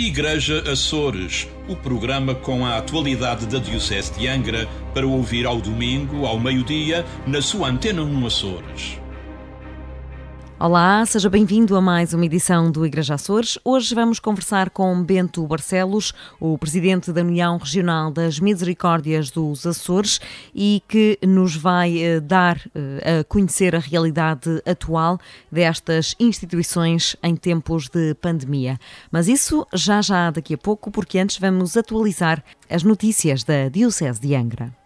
Igreja Açores, o programa com a atualidade da Diocese de Angra, para ouvir ao domingo, ao meio-dia, na sua Antena 1 Açores. Olá, seja bem-vindo a mais uma edição do Igreja Açores. Hoje vamos conversar com Bento Barcelos, o presidente da União Regional das Misericórdias dos Açores, e que nos vai dar a conhecer a realidade atual destas instituições em tempos de pandemia. Mas isso já daqui a pouco, porque antes vamos atualizar as notícias da Diocese de Angra.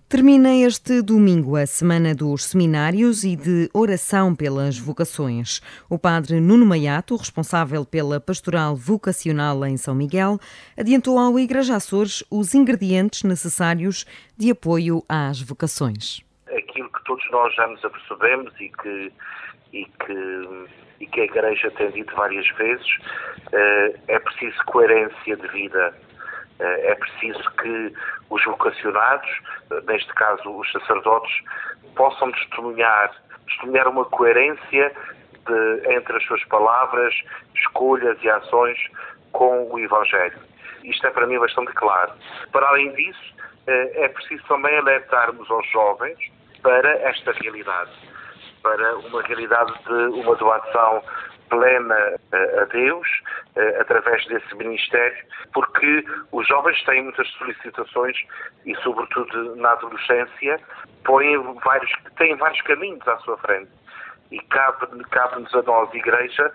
Termina este domingo a Semana dos Seminários e de Oração pelas Vocações. O padre Nuno Maiato, responsável pela Pastoral Vocacional em São Miguel, adiantou ao Igreja Açores os ingredientes necessários de apoio às vocações. Aquilo que todos nós já nos apercebemos e que a Igreja tem dito várias vezes, é preciso coerência de vida. É preciso que os vocacionados, neste caso os sacerdotes, possam testemunhar uma coerência entre as suas palavras, escolhas e ações com o Evangelho. Isto é para mim bastante claro. Para além disso, é preciso também alertarmos aos jovens para esta realidade, para uma realidade de uma doação plena a Deus, através desse ministério, porque os jovens têm muitas solicitações e, sobretudo na adolescência, têm vários caminhos à sua frente. E cabe-nos a nós, Igreja,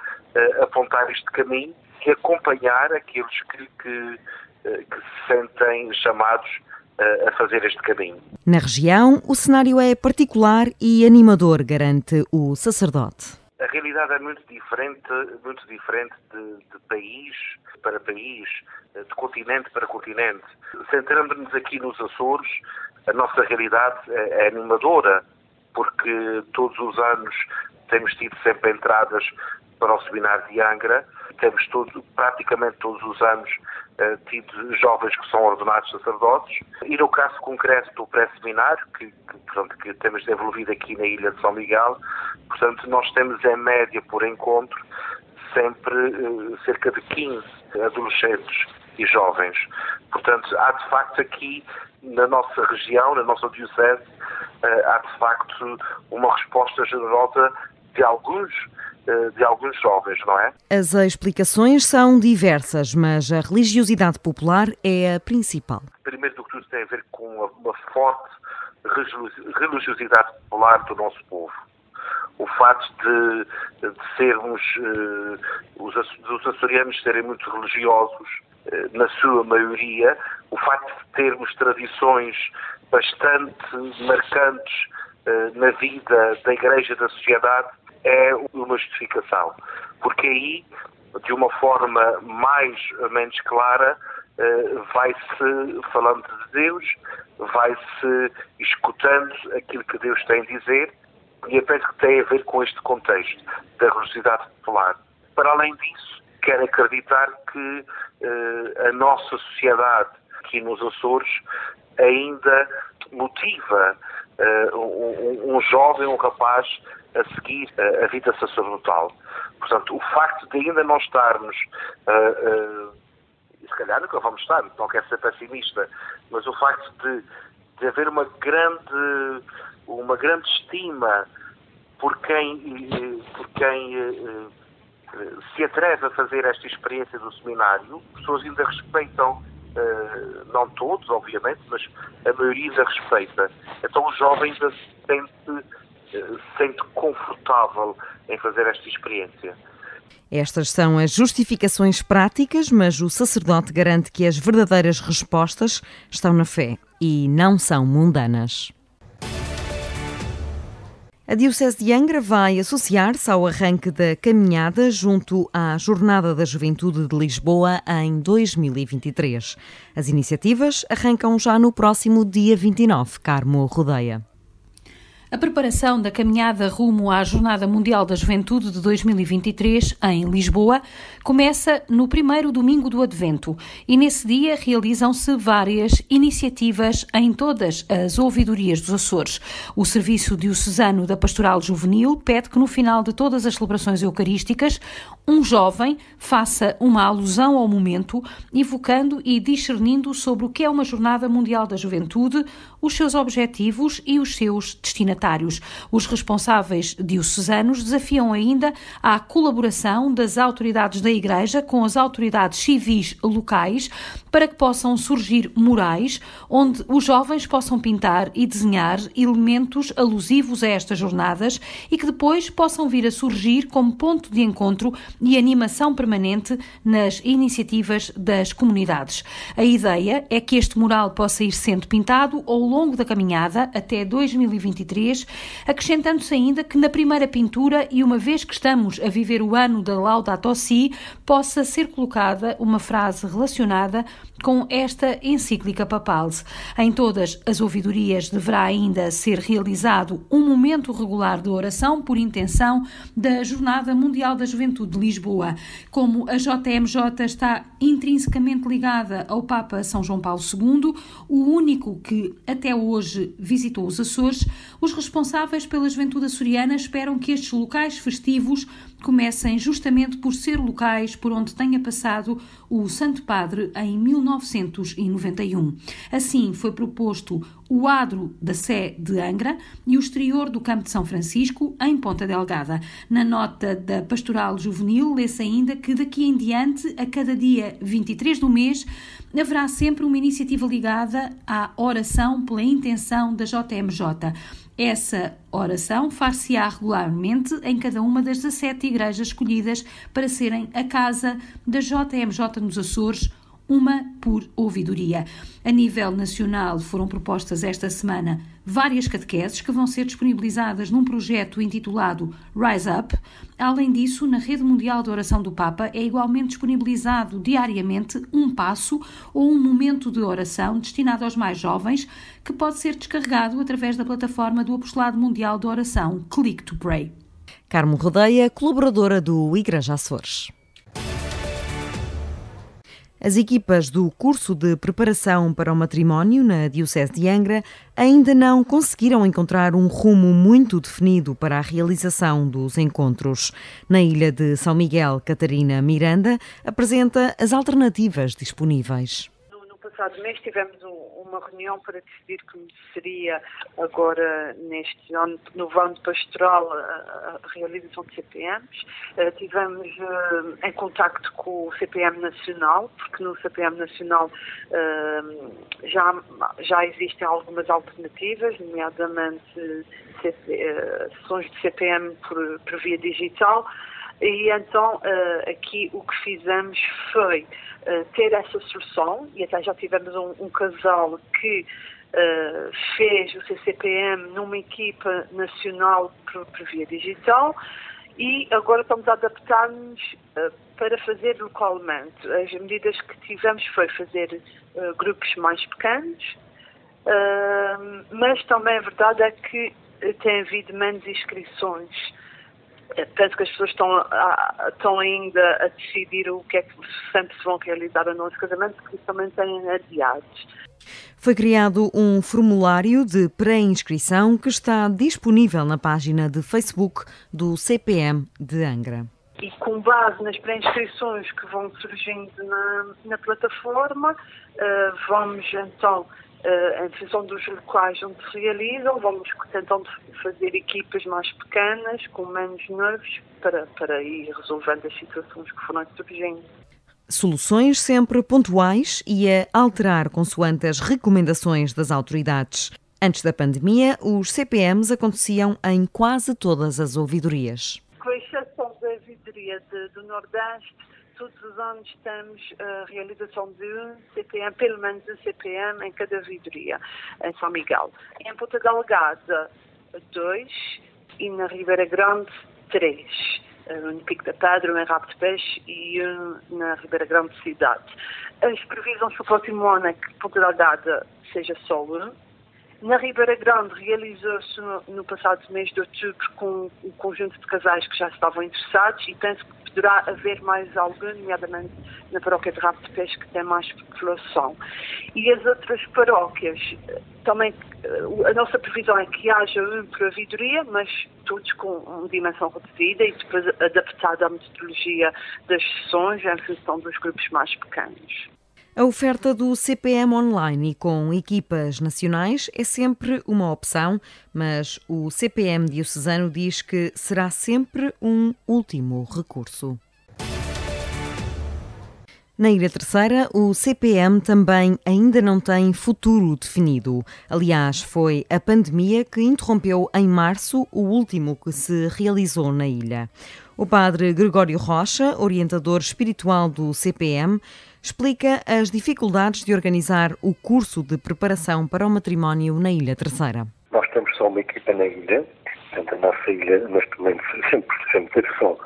apontar este caminho e acompanhar aqueles que se sentem chamados a fazer este caminho. Na região, o cenário é particular e animador, garante o sacerdote. A realidade é muito diferente de país para país, de continente para continente. Centrando-nos aqui nos Açores, a nossa realidade é animadora, porque todos os anos temos tido sempre entradas para o Seminário de Angra, temos praticamente todos os anos tido jovens que são ordenados sacerdotes, e no caso concreto do pré-seminário, que temos desenvolvido aqui na Ilha de São Miguel, portanto nós temos em média por encontro sempre cerca de 15 adolescentes e jovens. Portanto, há de facto aqui na nossa região, na nossa diocese, há de facto uma resposta generosa de alguns jovens, não é? As explicações são diversas, mas a religiosidade popular é a principal. Primeiro do que tudo tem a ver com uma forte religiosidade popular do nosso povo. O facto de sermos, os açorianos serem muito religiosos, na sua maioria, o facto de termos tradições bastante marcantes na vida da Igreja e da sociedade, é uma justificação. Porque aí, de uma forma mais ou menos clara, vai-se falando de Deus, vai-se escutando aquilo que Deus tem a dizer, e eu penso que tem a ver com este contexto da religiosidade popular. Para além disso, quero acreditar que a nossa sociedade aqui nos Açores ainda motiva um jovem, um rapaz, a seguir a vida sacerdotal. Portanto, o facto de ainda não estarmos, e se calhar nunca vamos estar, não quero ser pessimista, mas o facto de haver uma grande estima por quem se atreve a fazer esta experiência do seminário, as pessoas ainda respeitam, não todos, obviamente, mas a maioria ainda respeita. Então o jovem ainda se sente confortável em fazer esta experiência. Estas são as justificações práticas, mas o sacerdote garante que as verdadeiras respostas estão na fé e não são mundanas. A Diocese de Angra vai associar-se ao arranque da caminhada junto à Jornada da Juventude de Lisboa em 2023. As iniciativas arrancam já no próximo dia 29, Carmo Rodeia. A preparação da caminhada rumo à Jornada Mundial da Juventude de 2023, em Lisboa, começa no primeiro domingo do Advento e nesse dia realizam-se várias iniciativas em todas as ouvidorias dos Açores. O Serviço Diocesano da Pastoral Juvenil pede que no final de todas as celebrações eucarísticas um jovem faça uma alusão ao momento, evocando e discernindo sobre o que é uma Jornada Mundial da Juventude, os seus objetivos e os seus destinatários. Os responsáveis diocesanos desafiam ainda a colaboração das autoridades da Igreja com as autoridades civis locais para que possam surgir murais onde os jovens possam pintar e desenhar elementos alusivos a estas jornadas e que depois possam vir a surgir como ponto de encontro e animação permanente nas iniciativas das comunidades. A ideia é que este mural possa ir sendo pintado ao longo da caminhada até 2023, acrescentando-se ainda que na primeira pintura, e uma vez que estamos a viver o ano da Laudato Si, possa ser colocada uma frase relacionada com esta encíclica papal. Em todas as ouvidorias deverá ainda ser realizado um momento regular de oração por intenção da Jornada Mundial da Juventude de Lisboa. Como a JMJ está intrinsecamente ligada ao Papa São João Paulo II, o único que até hoje visitou os Açores, os responsáveis pela juventude açoriana esperam que estes locais festivos comecem justamente por ser locais por onde tenha passado o Santo Padre em 1991. Assim, foi proposto o adro da Sé de Angra e o exterior do Campo de São Francisco, em Ponta Delgada. Na nota da Pastoral Juvenil, lê-se ainda que daqui em diante, a cada dia 23 do mês, haverá sempre uma iniciativa ligada à oração pela intenção da JMJ. Essa oração far-se-á regularmente em cada uma das 17 igrejas escolhidas para serem a casa da JMJ nos Açores, uma por ouvidoria. A nível nacional foram propostas esta semana várias catequeses que vão ser disponibilizadas num projeto intitulado Rise Up. Além disso, na Rede Mundial de Oração do Papa é igualmente disponibilizado diariamente um passo ou um momento de oração destinado aos mais jovens, que pode ser descarregado através da plataforma do Apostolado Mundial de Oração Click to Pray. Carmo Rodeia, colaboradora do Igreja Açores. As equipas do curso de preparação para o matrimónio na Diocese de Angra ainda não conseguiram encontrar um rumo muito definido para a realização dos encontros. Na ilha de São Miguel, Catarina Miranda apresenta as alternativas disponíveis. No passado mês tivemos uma reunião para decidir como seria agora neste ano, no ano pastoral, a realização de CPMs. Tivemos em contacto com o CPM Nacional, porque no CPM Nacional já existem algumas alternativas, nomeadamente sessões de CPM por via digital. E então aqui o que fizemos foi ter essa solução, e até já tivemos um casal que fez o CCPM numa equipa nacional por via digital, e agora estamos a adaptar-nos para fazer localmente. As medidas que tivemos foi fazer grupos mais pequenos, mas também a verdade é que tem havido menos inscrições. Penso que as pessoas estão ainda a decidir o que é que sempre se vão realizar o nosso casamento, porque isso também tem adiados. Foi criado um formulário de pré-inscrição que está disponível na página de Facebook do CPM de Angra. E com base nas pré-inscrições que vão surgindo na plataforma, vamos então, em função dos locais onde se realizam, vamos tentando fazer equipas mais pequenas, com menos nervos, para ir resolvendo as situações que foram surgindo. Soluções sempre pontuais e a alterar consoante as recomendações das autoridades. Antes da pandemia, os CPMs aconteciam em quase todas as ouvidorias. Com exceção da ouvidoria do Nordeste, todos os anos temos a realização de um CPM, pelo menos um CPM em cada ouvidoria, em São Miguel. Em Ponta Delgada, 2, e na Ribeira Grande, 3. No Pico da Pedra, um em Rabo de Peixe e um na Ribeira Grande Cidade. As previsões para o próximo ano é que Ponta Delgada seja só um, Na Ribeira Grande realizou-se no passado mês de outubro com um conjunto de casais que já estavam interessados e penso que poderá haver mais algum, nomeadamente na paróquia de Rabo de Peixe, que tem mais população. E as outras paróquias, também a nossa previsão é que haja uma providoria, mas todos com uma dimensão reduzida e depois adaptada à metodologia das sessões em função dos grupos mais pequenos. A oferta do CPM online e com equipas nacionais é sempre uma opção, mas o CPM diocesano diz que será sempre um último recurso. Na Ilha Terceira, o CPM também ainda não tem futuro definido. Aliás, foi a pandemia que interrompeu em março o último que se realizou na ilha. O padre Gregório Rocha, orientador espiritual do CPM, explica as dificuldades de organizar o curso de preparação para o matrimónio na Ilha Terceira. Nós temos só uma equipa na ilha, portanto a nossa ilha neste momento sempre teve só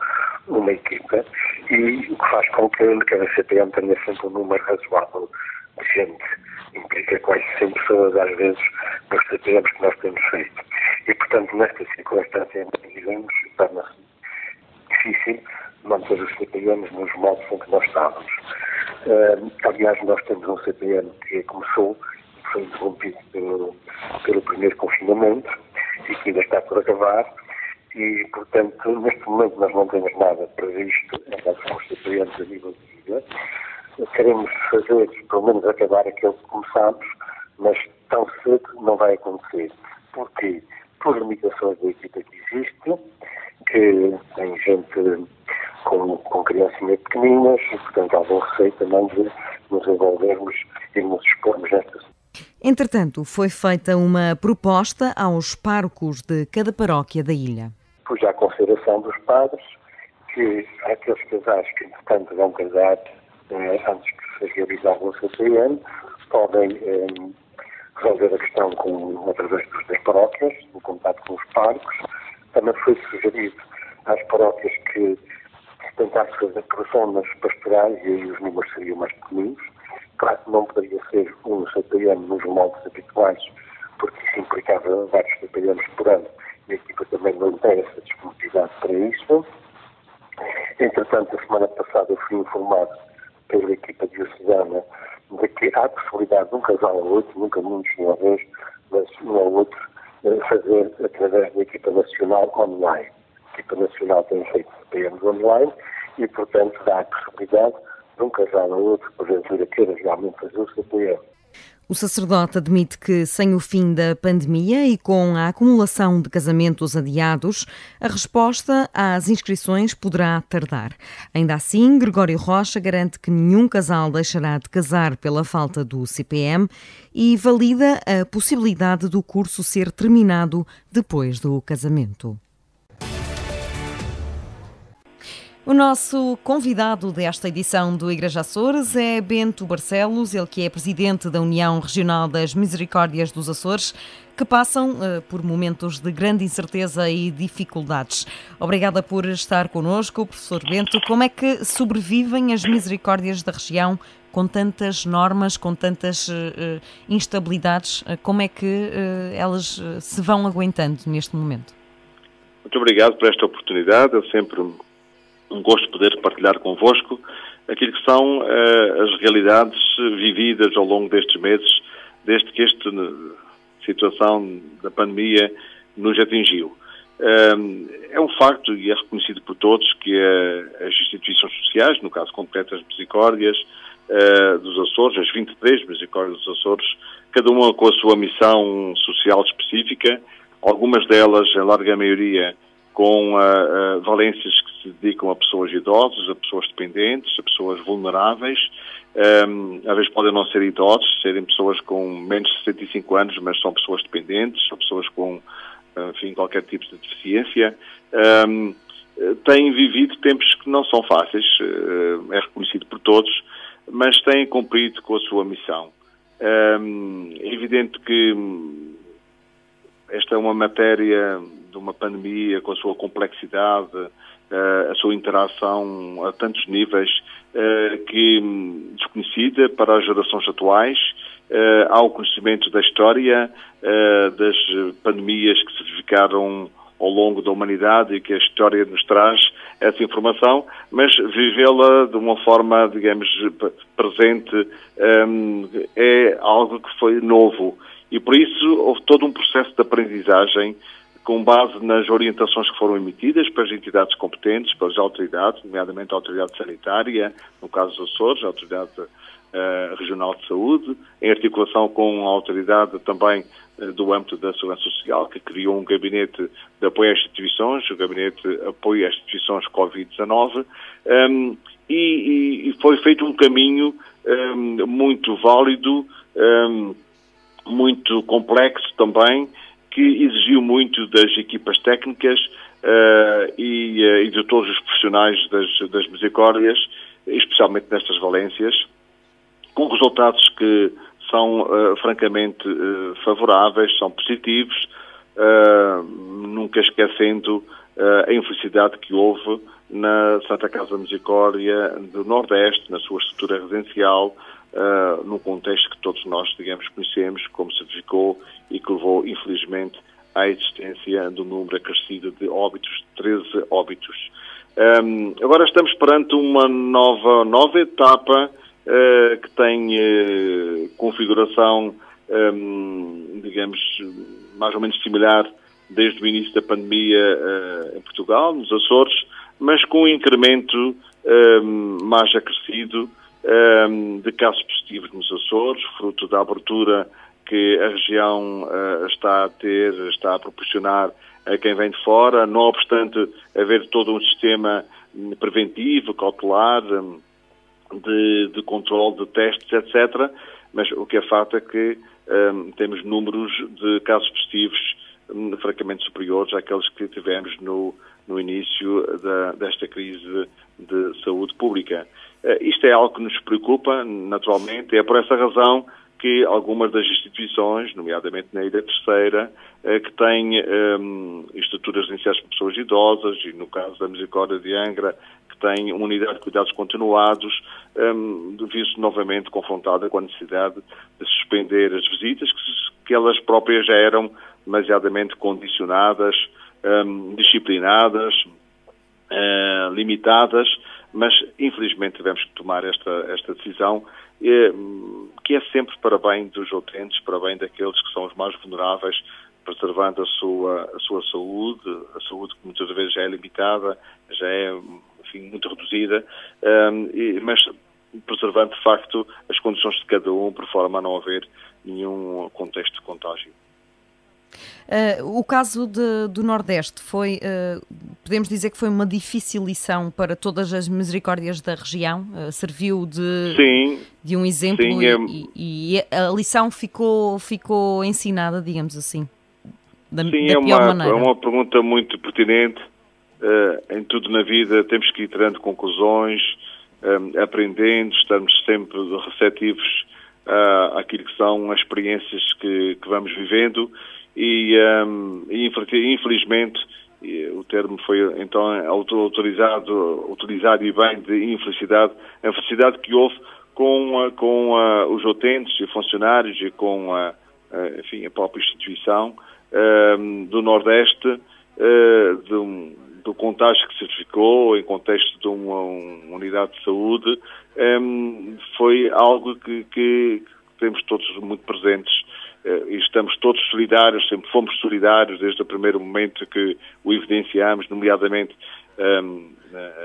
uma equipa, e o que faz com que cada CPM tenha sempre um número razoável de gente. Implica quase 100 pessoas às vezes nos CPMs que nós temos feito. E portanto nesta circunstância em que vivemos torna-se difícil manter os CPMs nos modos em que nós estávamos. Aliás, nós temos um CPM que começou e foi interrompido pelo primeiro confinamento e que ainda está por acabar e, portanto, neste momento nós não temos nada previsto em relação aos CPMs a nível de ilha. Queremos fazer, pelo menos, acabar aquele que começámos, mas tão cedo não vai acontecer. Porquê? Por limitações da equipa que existe, que tem gente com criancinhas pequeninas e, portanto, algum receio também de nos envolvermos e nos expormos nesta. Entretanto, foi feita uma proposta aos párocos de cada paróquia da ilha. Pois há a consideração dos padres que aqueles casais que, entretanto, vão casar antes que se realize algum CPM, podem resolver a questão através das paróquias, no contato com os párocos. Também foi sugerido às paróquias que tentar fazer reformas pastorais e aí os números seriam mais pequeninos. Claro que não poderia ser um CPM nos moldes habituais, porque isso implicava vários CPMs por ano e a equipa também não tem essa disponibilidade para isso. Entretanto, a semana passada eu fui informado pela equipa diocesana de que há a possibilidade de um casal ou outro, nunca muitos de uma vez, mas um ou outro, fazer através da equipa nacional online. A equipa nacional tem feito CPMs online e, portanto, dá a possibilidade de um casal ou outro, porventura, queira realmente fazer o CPM. O sacerdote admite que, sem o fim da pandemia e com a acumulação de casamentos adiados, a resposta às inscrições poderá tardar. Ainda assim, Gregório Rocha garante que nenhum casal deixará de casar pela falta do CPM e valida a possibilidade do curso ser terminado depois do casamento. O nosso convidado desta edição do Igreja Açores é Bento Barcelos, ele que é presidente da União Regional das Misericórdias dos Açores, que passam por momentos de grande incerteza e dificuldades. Obrigada por estar connosco, professor Bento. Como é que sobrevivem as misericórdias da região com tantas normas, com tantas instabilidades? Como é que elas se vão aguentando neste momento? Muito obrigado por esta oportunidade. É sempre um gosto de poder partilhar convosco aquilo que são as realidades vividas ao longo destes meses, desde que esta situação da pandemia nos atingiu. É um facto e é reconhecido por todos que as instituições sociais, no caso concreto as misericórdias dos Açores, as 23 misericórdias dos Açores, cada uma com a sua missão social específica, algumas delas, a larga maioria, com valências que se dedicam a pessoas idosas, a pessoas dependentes, a pessoas vulneráveis. Às vezes podem não ser idosos, serem pessoas com menos de 65 anos, mas são pessoas dependentes, são pessoas com, enfim, qualquer tipo de deficiência. Têm vivido tempos que não são fáceis, é reconhecido por todos, mas têm cumprido com a sua missão. É evidente que esta é uma matéria de uma pandemia com a sua complexidade, a sua interação a tantos níveis, que desconhecida para as gerações atuais ao conhecimento da história, das pandemias que se verificaram ao longo da humanidade e que a história nos traz essa informação, mas vivê-la de uma forma, digamos, presente, é algo que foi novo. E por isso houve todo um processo de aprendizagem com base nas orientações que foram emitidas pelas entidades competentes, pelas autoridades, nomeadamente a Autoridade Sanitária, no caso dos Açores, a Autoridade Regional de Saúde, em articulação com a autoridade também do âmbito da Segurança Social, que criou um gabinete de apoio às instituições, o gabinete de apoio às instituições Covid-19, e foi feito um caminho muito válido, muito complexo também, que exigiu muito das equipas técnicas e de todos os profissionais das misericórdias, especialmente nestas valências, com resultados que são francamente favoráveis, são positivos, nunca esquecendo a infelicidade que houve na Santa Casa da Misericórdia do Nordeste, na sua estrutura residencial, num contexto que todos nós, digamos, conhecemos, como se verificou e que levou, infelizmente, à existência do número acrescido de óbitos, 13 óbitos. Agora estamos perante uma nova etapa que tem configuração, digamos, mais ou menos similar desde o início da pandemia em Portugal, nos Açores, mas com um incremento mais acrescido de casos positivos nos Açores, fruto da abertura que a região está a proporcionar a quem vem de fora, não obstante haver todo um sistema preventivo, cautelar, de controle de testes, etc. Mas o que é fato é que temos números de casos positivos francamente superiores àqueles que tivemos no início desta crise de saúde pública. Isto é algo que nos preocupa, naturalmente. É por essa razão que algumas das instituições, nomeadamente na Ilha Terceira, que têm estruturas residenciais para pessoas idosas, e no caso da Misericórdia de Angra, que tem uma unidade de cuidados continuados, viu-se novamente confrontada com a necessidade de suspender as visitas, que elas próprias já eram demasiadamente condicionadas, disciplinadas, limitadas, mas infelizmente tivemos que tomar esta decisão, que é sempre para bem dos utentes, para bem daqueles que são os mais vulneráveis, preservando a sua saúde, a saúde que muitas vezes já é limitada, já é, enfim, muito reduzida, mas preservando de facto as condições de cada um, por forma a não haver nenhum contexto de contágio. O caso do Nordeste foi, podemos dizer que foi uma difícil lição para todas as misericórdias da região? Serviu de um exemplo, sim, e a lição ficou ensinada, digamos assim, da pior maneira? É uma pergunta muito pertinente. Em tudo na vida temos que ir tirando conclusões, aprendendo, estamos sempre receptivos àquilo que são as experiências que vamos vivendo. E infelizmente, o termo foi então utilizado e bem, de infelicidade, a infelicidade que houve com os utentes e funcionários e com enfim, a própria instituição do Nordeste, do contágio que se verificou em contexto de uma unidade de saúde, foi algo que temos todos muito presentes. E estamos todos solidários, sempre fomos solidários desde o primeiro momento que o evidenciamos, nomeadamente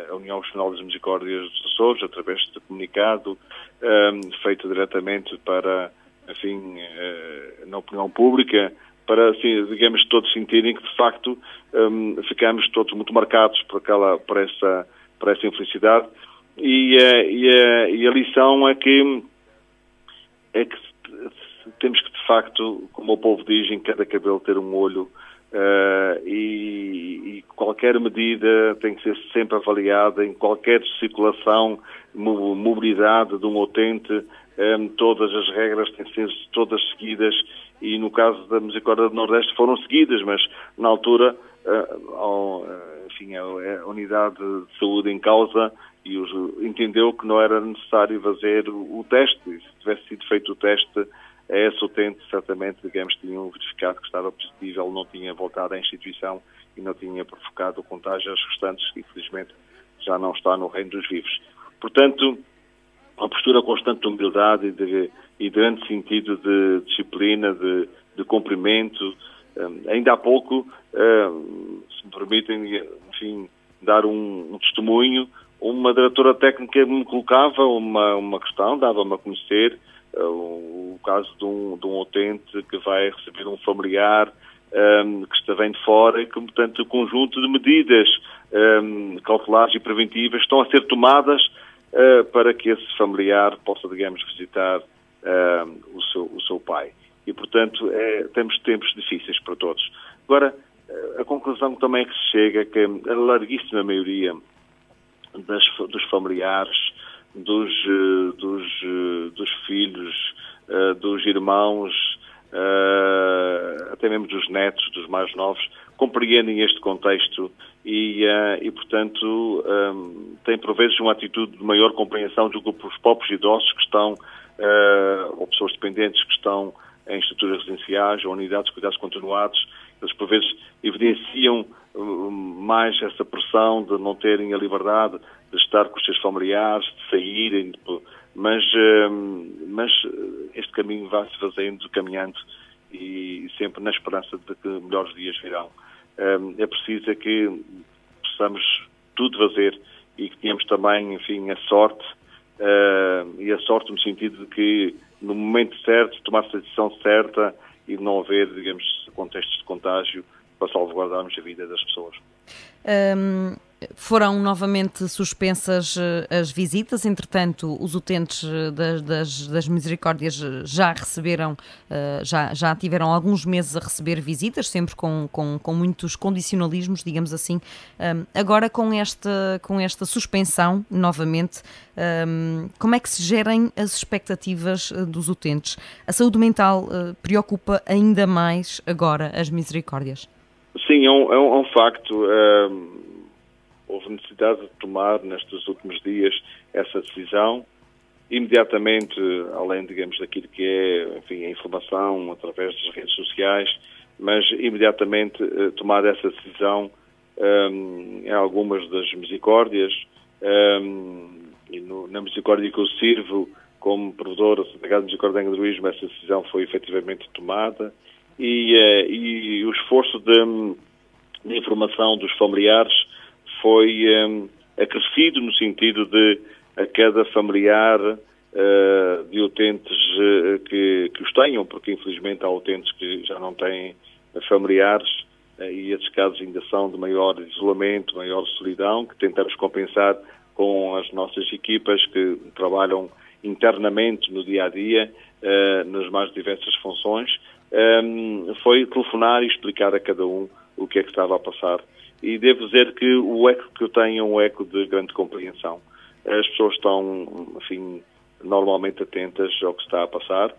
a União Nacional das Misericórdias dos Açores, através de comunicado feito diretamente para, enfim, na opinião pública, para, assim, digamos, todos sentirem que, de facto, ficamos todos muito marcados por essa infelicidade. E a lição é que temos que, de facto, como o povo diz, em cada cabelo ter um olho, e qualquer medida tem que ser sempre avaliada, em qualquer circulação, mobilidade de um utente, todas as regras têm que ser todas seguidas, e no caso da Misericórdia do Nordeste foram seguidas, mas na altura, enfim, a unidade de saúde em causa entendeu que não era necessário fazer o teste, e se tivesse sido feito o teste esse utente certamente, digamos, tinham verificado que estava positivo, ele não tinha voltado à instituição e não tinha provocado o contágio aos restantes, que infelizmente já não está no reino dos vivos. Portanto, uma postura constante de humildade e de grande sentido de disciplina, de cumprimento. Ainda há pouco, se me permitem, enfim, dar um testemunho, uma diretora técnica me colocava uma questão, dava-me a conhecer o caso de um utente que vai receber um familiar que vem de fora e que, portanto, o conjunto de medidas cautelares e preventivas estão a ser tomadas para que esse familiar possa, digamos, visitar o seu pai. E, portanto, temos tempos difíceis para todos. Agora, a conclusão também que se chega é que a larguíssima maioria dos familiares, dos filhos, dos irmãos, até mesmo dos netos, dos mais novos, compreendem este contexto e portanto, têm por vezes uma atitude de maior compreensão do que os próprios idosos que estão, ou pessoas dependentes que estão em estruturas residenciais ou unidades de cuidados continuados. Eles, por vezes, evidenciam mais essa pressão de não terem a liberdade de estar com os seus familiares, de saírem, mas este caminho vai-se fazendo, caminhando, e sempre na esperança de que melhores dias virão. É preciso que possamos tudo fazer e que tenhamos também, enfim, a sorte, e a sorte no sentido de que no momento certo tomar-se a decisão certa e não haver, digamos, contextos de contágio para salvaguardarmos a vida das pessoas. Foram novamente suspensas as visitas, entretanto os utentes das misericórdias já receberam, já tiveram alguns meses a receber visitas, sempre com muitos condicionalismos, digamos assim. Agora com esta suspensão, novamente, como é que se gerem as expectativas dos utentes? A saúde mental preocupa ainda mais agora as misericórdias? Sim, é um facto. Houve necessidade de tomar, nestes últimos dias, essa decisão. Imediatamente, além, digamos, daquilo que é, enfim, a informação através das redes sociais, mas imediatamente tomar essa decisão em algumas das misericórdias, e na misericórdia que eu sirvo como provedor da Casa de Misericórdia de Angra do Heroísmo, essa decisão foi efetivamente tomada, e o esforço de informação dos familiares foi acrescido no sentido de a cada familiar de utentes que os tenham, porque infelizmente há utentes que já não têm familiares e esses casos ainda são de maior isolamento, maior solidão, que tentamos compensar com as nossas equipas que trabalham internamente no dia-a-dia, nas mais diversas funções, foi telefonar e explicar a cada um o que é que estava a passar. E devo dizer que o eco que eu tenho é um eco de grande compreensão. As pessoas estão, enfim, normalmente atentas ao que está a passar,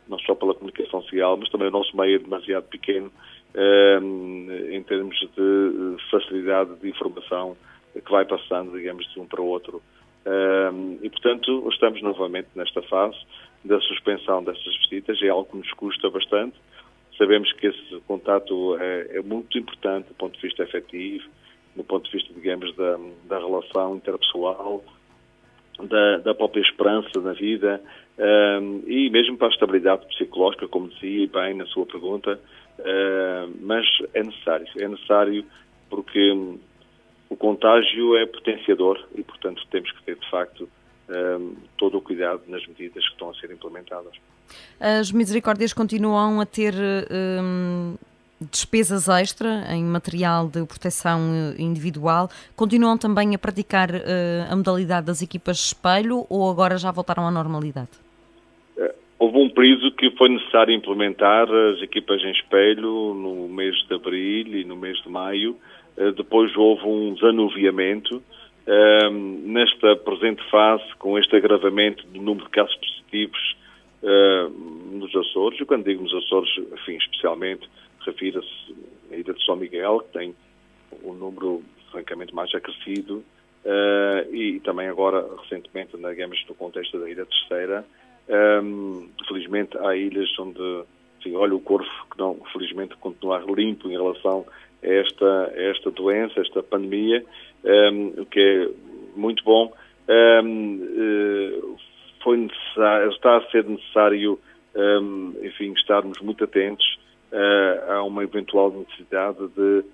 não só pela comunicação social, mas também o nosso meio é demasiado pequeno em termos de facilidade de informação que vai passando, digamos, de um para o outro. E, portanto, estamos novamente nesta fase da suspensão destas visitas. É algo que nos custa bastante. Sabemos que esse contato é muito importante do ponto de vista afetivo, do ponto de vista, digamos, da relação interpessoal, da própria esperança na vida e mesmo para a estabilidade psicológica, como dizia bem na sua pergunta, mas é necessário porque o contágio é potenciador e, portanto, temos que ter, de facto, todo o cuidado nas medidas que estão a ser implementadas. As misericórdias continuam a ter despesas extra em material de proteção individual? Continuam também a praticar a modalidade das equipas de espelho ou agora já voltaram à normalidade? Houve um período que foi necessário implementar as equipas em espelho no mês de abril e no mês de maio. Depois houve um desanuviamento. Nesta presente fase, com este agravamento do número de casos positivos nos Açores, e quando digo nos Açores, enfim, especialmente, refira-se à Ilha de São Miguel, que tem um número francamente mais acrescido, e também agora, recentemente, digamos, no contexto da Ilha Terceira, Felizmente há ilhas onde, enfim, olha o Corvo, que não, felizmente continua limpo em relação a esta doença, esta pandemia, o que é muito bom. Está a ser necessário, enfim, estarmos muito atentos a uma eventual necessidade de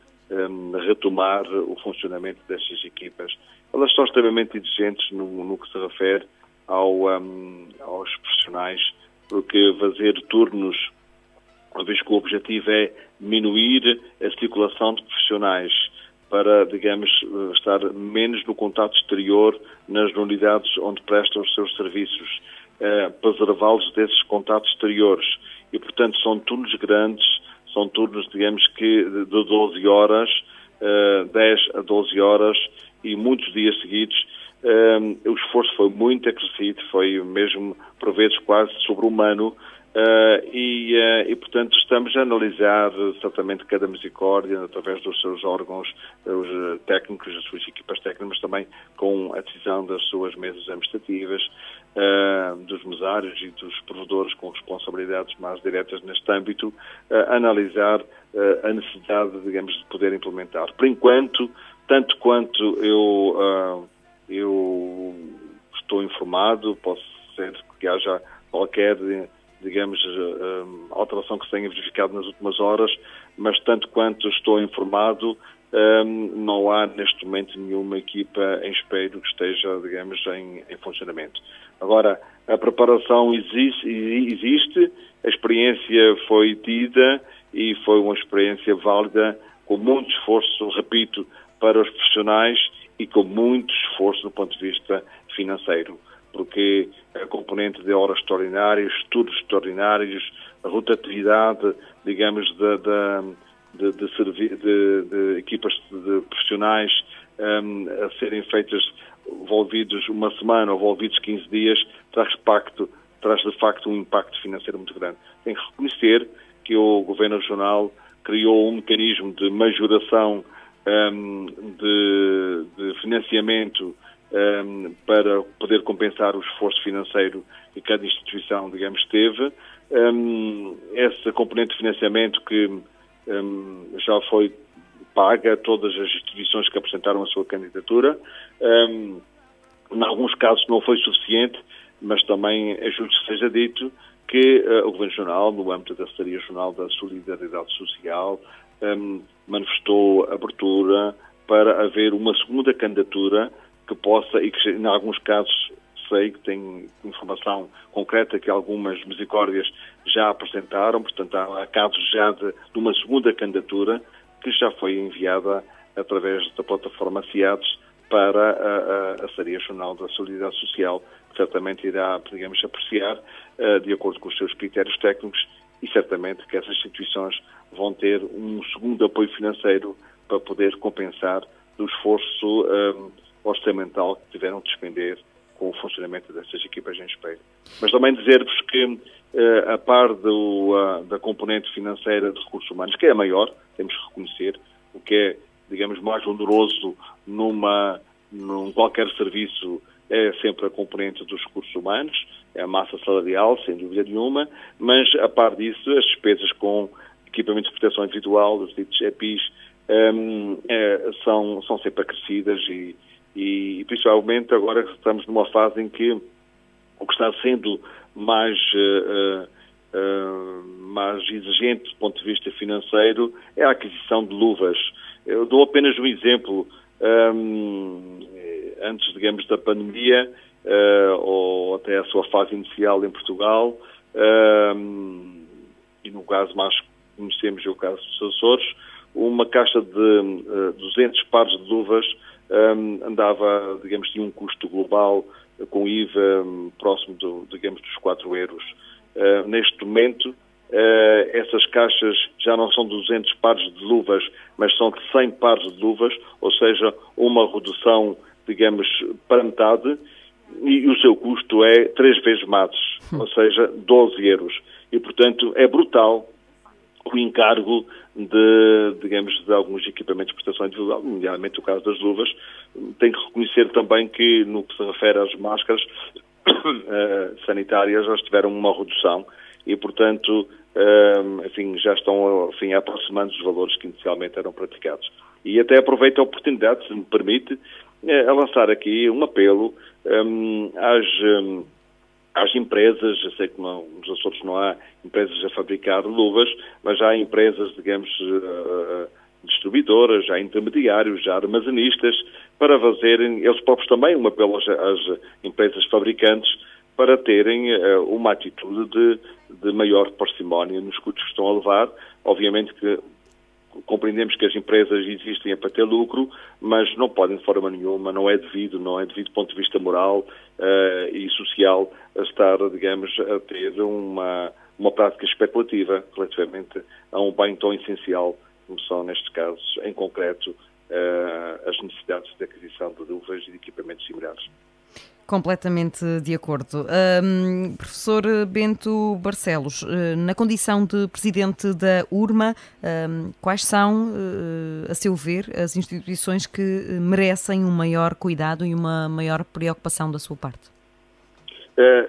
retomar o funcionamento destas equipas. Elas são extremamente exigentes no que se refere aos profissionais, porque fazer turnos, uma vez que o objetivo é diminuir a circulação de profissionais para, digamos, estar menos no contato exterior nas unidades onde prestam os seus serviços, preservá-los desses contatos exteriores. E, portanto, são turnos grandes, são turnos, digamos que, de 12 horas, 10 a 12 horas e muitos dias seguidos. O esforço foi muito acrescido, foi mesmo, por vezes, quase sobre-humano, e, portanto, estamos a analisar certamente cada misericórdia através dos seus órgãos, os técnicos, as suas equipas técnicas, mas também com a decisão das suas mesas administrativas, dos mesários e dos provedores com responsabilidades mais diretas neste âmbito, analisar a necessidade, digamos, de poder implementar. Por enquanto, tanto quanto eu estou informado, posso ser que haja qualquer, digamos, alteração que se tenha verificado nas últimas horas, mas tanto quanto estou informado, não há neste momento nenhuma equipa em espelho que esteja, digamos, em funcionamento. Agora, a preparação existe, a experiência foi tida e foi uma experiência válida, com muito esforço, repito, para os profissionais e com muito esforço do ponto de vista financeiro, porque a componente de horas extraordinárias, estudos extraordinários, a rotatividade, digamos, de equipas de profissionais a serem feitas, envolvidos uma semana ou envolvidos 15 dias, traz de facto um impacto financeiro muito grande. Tem que reconhecer que o Governo Regional criou um mecanismo de majoração de financiamento para poder compensar o esforço financeiro que cada instituição, digamos, teve. Essa componente de financiamento que já foi paga a todas as instituições que apresentaram a sua candidatura. Em alguns casos não foi suficiente, mas também é justo que seja dito que o Governo Regional, no âmbito da Secretaria Regional da Solidariedade Social, manifestou abertura para haver uma segunda candidatura que possa, e que em alguns casos sei que tem informação concreta que algumas misericórdias já apresentaram, portanto há casos já de uma segunda candidatura que já foi enviada através da plataforma CIADES para a Secretaria Regional da Solidariedade Social, que certamente irá, digamos, apreciar de acordo com os seus critérios técnicos, e certamente que essas instituições vão ter um segundo apoio financeiro para poder compensar do esforço orçamental que tiveram de despender com o funcionamento dessas equipas em espelho. Mas também dizer-vos que, a par da componente financeira de recursos humanos, que é a maior, temos que reconhecer, o que é, digamos, mais oneroso num qualquer serviço é sempre a componente dos recursos humanos, é a massa salarial, sem dúvida nenhuma, mas, a par disso, as despesas com equipamentos de proteção individual, os ditos EPIs, são sempre acrescidas e principalmente agora que estamos numa fase em que o que está sendo mais exigente do ponto de vista financeiro é a aquisição de luvas. Eu dou apenas um exemplo. Antes, digamos, da pandemia, ou até a sua fase inicial em Portugal, e no caso mais conhecemos o caso dos Açores, uma caixa de 200 pares de luvas andava, digamos, de um custo global com IVA próximo dos 4 euros. Neste momento, essas caixas já não são 200 pares de luvas, mas são de 100 pares de luvas, ou seja, uma redução, digamos, para metade, e o seu custo é 3 vezes mais, ou seja, 12 euros. E, portanto, é brutal o encargo de alguns equipamentos de proteção individual, nomeadamente o caso das luvas. Tem que reconhecer também que, no que se refere às máscaras, sanitárias, elas tiveram uma redução e, portanto, enfim, já estão aproximando dos valores que inicialmente eram praticados. E até aproveito a oportunidade, se me permite, a lançar aqui um apelo às empresas. Eu sei que nos Açores não há empresas a fabricar luvas, mas há empresas, digamos, distribuidoras, há intermediários, há armazenistas, para fazerem, eles próprios também, um apelo às empresas fabricantes para terem uma atitude de maior parcimónia nos custos que estão a levar. Obviamente que compreendemos que as empresas existem para ter lucro, mas não podem de forma nenhuma, não é devido do ponto de vista moral e social a estar, digamos, a ter uma prática especulativa relativamente a um bem tão essencial como são, nestes casos, em concreto, as necessidades de aquisição de luvas e de equipamentos similares. Completamente de acordo. Professor Bento Barcelos, na condição de presidente da URMA, quais são, a seu ver, as instituições que merecem um maior cuidado e uma maior preocupação da sua parte?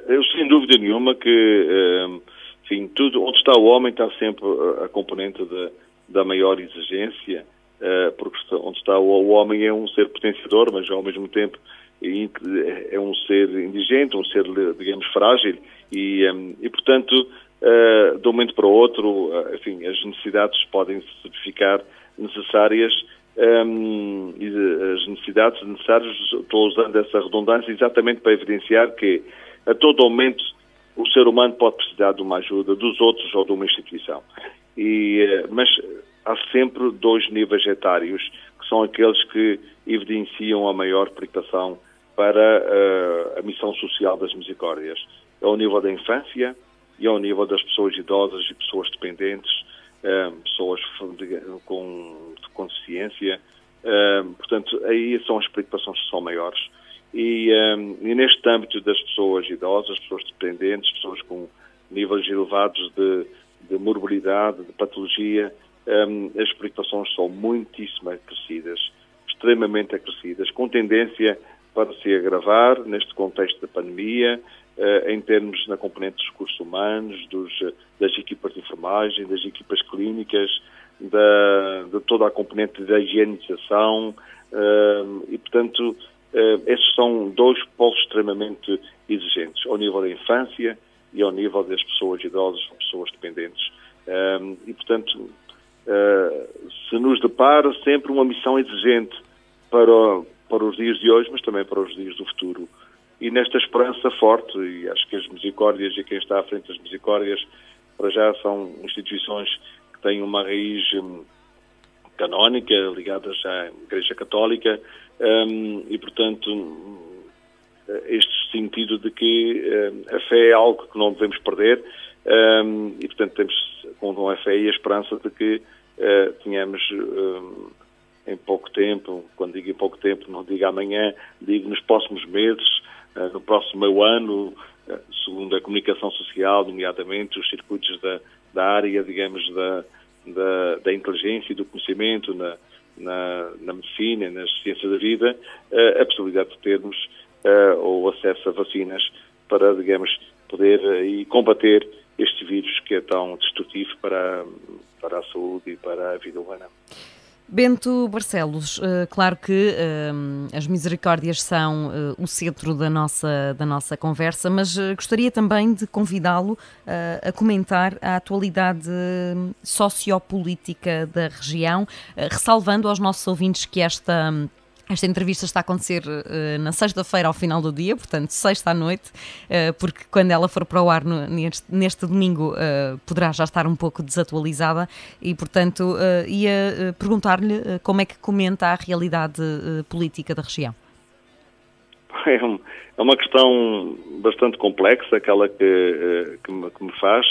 Eu, sem dúvida nenhuma, que, enfim, tudo onde está o homem está sempre a componente da maior exigência, porque onde está o homem é um ser potenciador, mas ao mesmo tempo é um ser indigente, um ser, digamos, frágil e portanto, de um momento para o outro, enfim, as necessidades podem se verificar necessárias e as necessidades necessárias, estou usando essa redundância exatamente para evidenciar que a todo momento o ser humano pode precisar de uma ajuda dos outros ou de uma instituição. Mas há sempre dois níveis etários, que são aqueles que evidenciam a maior preocupação para a missão social das misericórdias. É ao nível da infância e ao nível das pessoas idosas e pessoas dependentes, pessoas com deficiência. Portanto, aí são as preocupações que são maiores. E neste âmbito das pessoas idosas, pessoas dependentes, pessoas com níveis elevados de morbilidade, de patologia, as preocupações são muitíssimo acrescidas, extremamente acrescidas, com tendência para se agravar neste contexto da pandemia, em termos na componente dos recursos humanos, das equipas de enfermagem, das equipas clínicas, de toda a componente da higienização e, portanto, esses são dois polos extremamente exigentes, ao nível da infância e ao nível das pessoas idosas ou pessoas dependentes. E, portanto, se nos depara sempre uma missão exigente para os dias de hoje, mas também para os dias do futuro. E nesta esperança forte, e acho que as misericórdias e quem está à frente das misericórdias, para já são instituições que têm uma raiz canónica, ligadas à Igreja Católica, e, portanto, este sentido de que a fé é algo que não devemos perder, e, portanto, temos com a fé e a esperança de que tenhamos em pouco tempo, quando digo em pouco tempo, não digo amanhã, digo nos próximos meses, no próximo ano, segundo a comunicação social, nomeadamente os circuitos da área, digamos, da inteligência e do conhecimento na medicina, nas ciências da vida, a possibilidade de termos o acesso a vacinas para, digamos, poder combater este vírus que é tão destrutivo para a saúde e para a vida humana. Bento Barcelos, claro que as misericórdias são o centro da nossa conversa, mas gostaria também de convidá-lo a comentar a atualidade sociopolítica da região, ressalvando aos nossos ouvintes que esta entrevista está a acontecer na sexta-feira ao final do dia, portanto, sexta à noite, porque quando ela for para o ar neste domingo poderá já estar um pouco desatualizada e, portanto, ia perguntar-lhe como é que comenta a realidade política da região. É uma questão bastante complexa, aquela que me faz.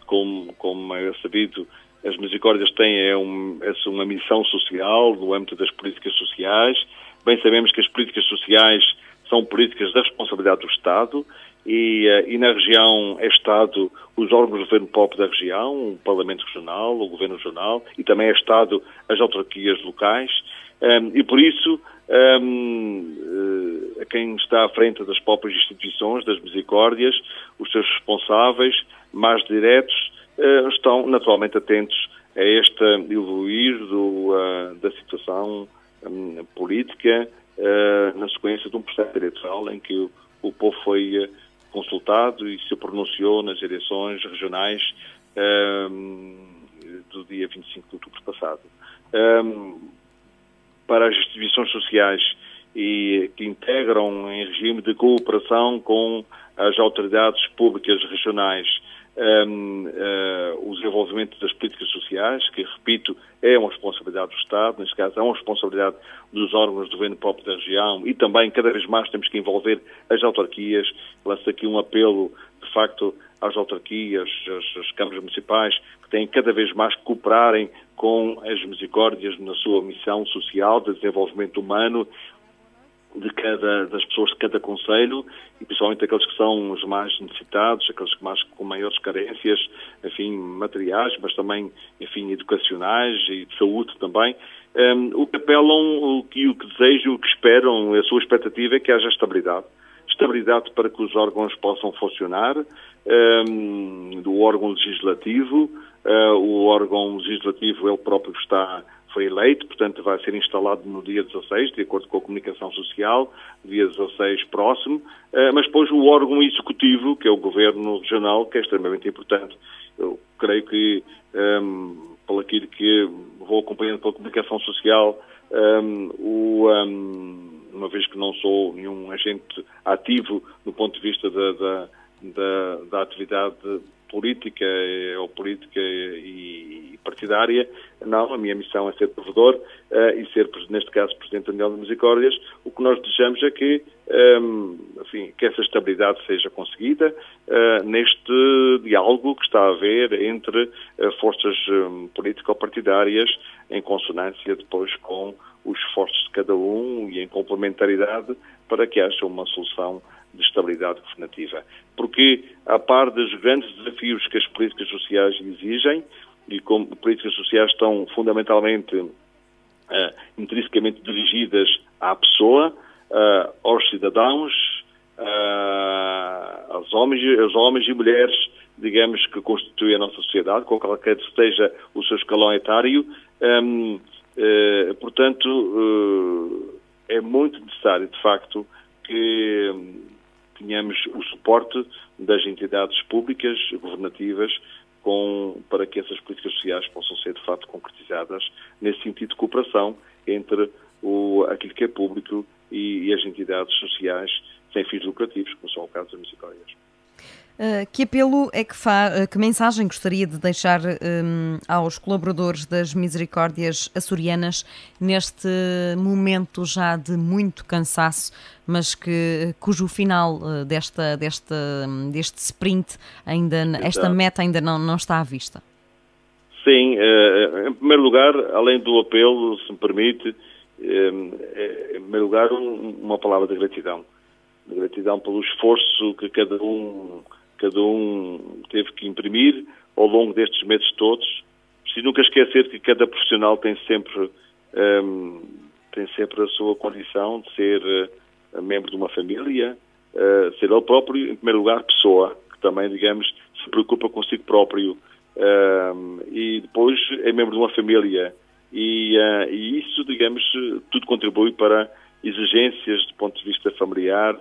Como é sabido, as misericórdias têm uma missão social no âmbito das políticas sociais. Bem sabemos que as políticas sociais são políticas da responsabilidade do Estado e na região é Estado os órgãos do governo próprio da região, o Parlamento Regional, o Governo Regional e também é Estado as autarquias locais. E por isso quem está à frente das próprias instituições, das misericórdias, os seus responsáveis mais diretos, estão naturalmente atentos a este evoluir da situação política na sequência de um processo eleitoral em que o povo foi consultado e se pronunciou nas eleições regionais do dia 25 de outubro passado. Para as instituições sociais e que integram em regime de cooperação com as autoridades públicas regionais o desenvolvimento das políticas sociais, que, repito, é uma responsabilidade do Estado, neste caso é uma responsabilidade dos órgãos do governo próprio da região, e também cada vez mais temos que envolver as autarquias. Lanço aqui um apelo, de facto, às autarquias, às câmaras municipais, que têm cada vez mais que cooperarem com as misericórdias na sua missão social de desenvolvimento humano das pessoas de cada concelho, e principalmente aqueles que são os mais necessitados, aqueles com maiores carências, enfim, materiais, mas também, enfim, educacionais e de saúde também. O que apelam, o que desejam, o que esperam, a sua expectativa é que haja estabilidade. Estabilidade para que os órgãos possam funcionar, do órgão legislativo. O órgão legislativo, ele próprio foi eleito, portanto vai ser instalado no dia 16, de acordo com a comunicação social, dia 16 próximo, mas depois o órgão executivo, que é o Governo Regional, que é extremamente importante. Eu creio que, pelo aquilo que vou acompanhando pela comunicação social, uma vez que não sou nenhum agente ativo do ponto de vista da atividade política e partidária, não, a minha missão é ser provedor e ser, neste caso, Presidente da União de Misericórdias. O que nós desejamos é que essa estabilidade seja conseguida neste diálogo que está a haver entre forças político-partidárias, em consonância depois com os esforços de cada um e em complementaridade para que haja uma solução de estabilidade governativa. Porque, a par dos grandes desafios que as políticas sociais exigem, e como políticas sociais estão fundamentalmente, intrinsecamente dirigidas à pessoa, aos cidadãos, aos homens e mulheres, digamos, que constituem a nossa sociedade, qualquer que seja o seu escalão etário. Portanto, é muito necessário, de facto, que tenhamos o suporte das entidades públicas, governativas, para que essas políticas sociais possam ser, de facto, concretizadas nesse sentido de cooperação entre aquilo que é público e as entidades sociais sem fins lucrativos, como são o caso das misericórdias. Que apelo é que faz, que mensagem gostaria de deixar aos colaboradores das misericórdias açorianas neste momento já de muito cansaço, mas cujo final deste sprint, esta meta ainda não está à vista? Sim, em primeiro lugar, além do apelo, se me permite, em primeiro lugar, uma palavra de gratidão. De gratidão pelo esforço que cada um teve que imprimir ao longo destes meses todos. Preciso nunca esquecer que cada profissional tem sempre a sua condição de ser membro de uma família, ser ele próprio, em primeiro lugar, pessoa, que também, digamos, se preocupa consigo próprio, e depois é membro de uma família. E isso, digamos, tudo contribui para exigências do ponto de vista familiar,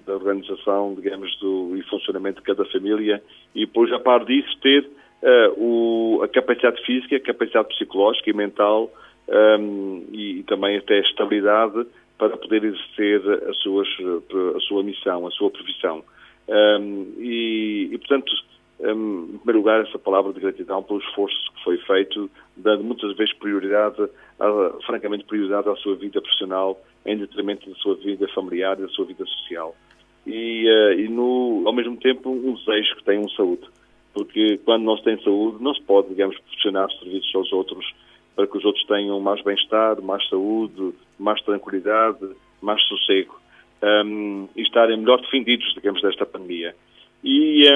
da organização, digamos, e funcionamento de cada família, e depois, a par disso, ter a capacidade física, a capacidade psicológica e mental, e também até a estabilidade para poder exercer a sua missão, a sua profissão. Portanto, em primeiro lugar, essa palavra de gratidão pelo esforço que foi feito, dando muitas vezes francamente prioridade à sua vida profissional, em detrimento da sua vida familiar e da sua vida social. Ao mesmo tempo, um desejo que tenham saúde. Porque quando não se tem saúde, não se pode, digamos, proporcionar serviços aos outros para que os outros tenham mais bem-estar, mais saúde, mais tranquilidade, mais sossego. E estarem melhor defendidos, digamos, desta pandemia. E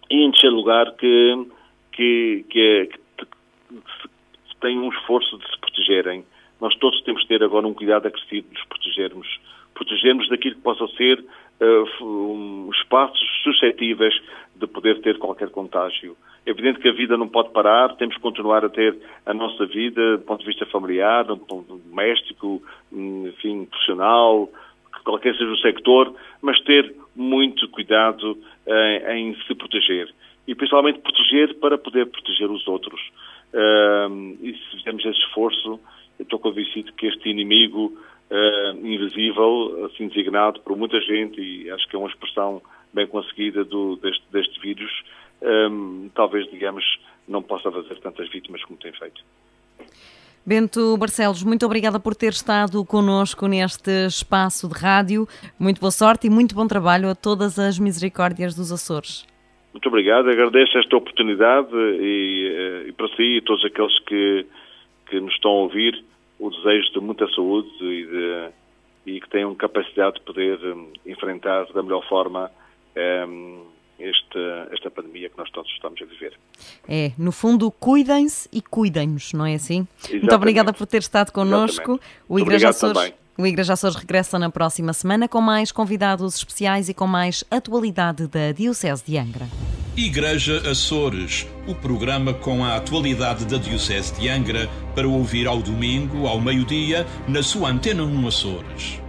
em terceiro lugar, que tenham um esforço de se protegerem. nós todos temos de ter agora um cuidado acrescido de nos protegermos daquilo que possa ser espaços suscetíveis de poder ter qualquer contágio. É evidente que a vida não pode parar, temos que continuar a ter a nossa vida do ponto de vista familiar, do ponto doméstico, enfim, profissional, qualquer seja o sector, mas ter muito cuidado em se proteger. E principalmente proteger para poder proteger os outros. E se fizermos esse esforço, eu estou convencido que este inimigo invisível, assim designado por muita gente, e acho que é uma expressão bem conseguida deste vírus, talvez, digamos, não possa fazer tantas vítimas como tem feito. Bento Barcelos, muito obrigada por ter estado connosco neste espaço de rádio. Muito boa sorte e muito bom trabalho a todas as Misericórdias dos Açores. Muito obrigado, agradeço esta oportunidade e para si e todos aqueles que nos estão a ouvir, o desejo de muita saúde e que tenham capacidade de poder enfrentar da melhor forma esta pandemia que nós todos estamos a viver. No fundo, cuidem-se e cuidem-nos, não é assim? Exatamente. Muito obrigada por ter estado connosco. O Igreja Açores regressa na próxima semana com mais convidados especiais e com mais atualidade da Diocese de Angra. Igreja Açores, o programa com a atualidade da Diocese de Angra para ouvir ao domingo, ao meio-dia, na sua Antena 1 Açores.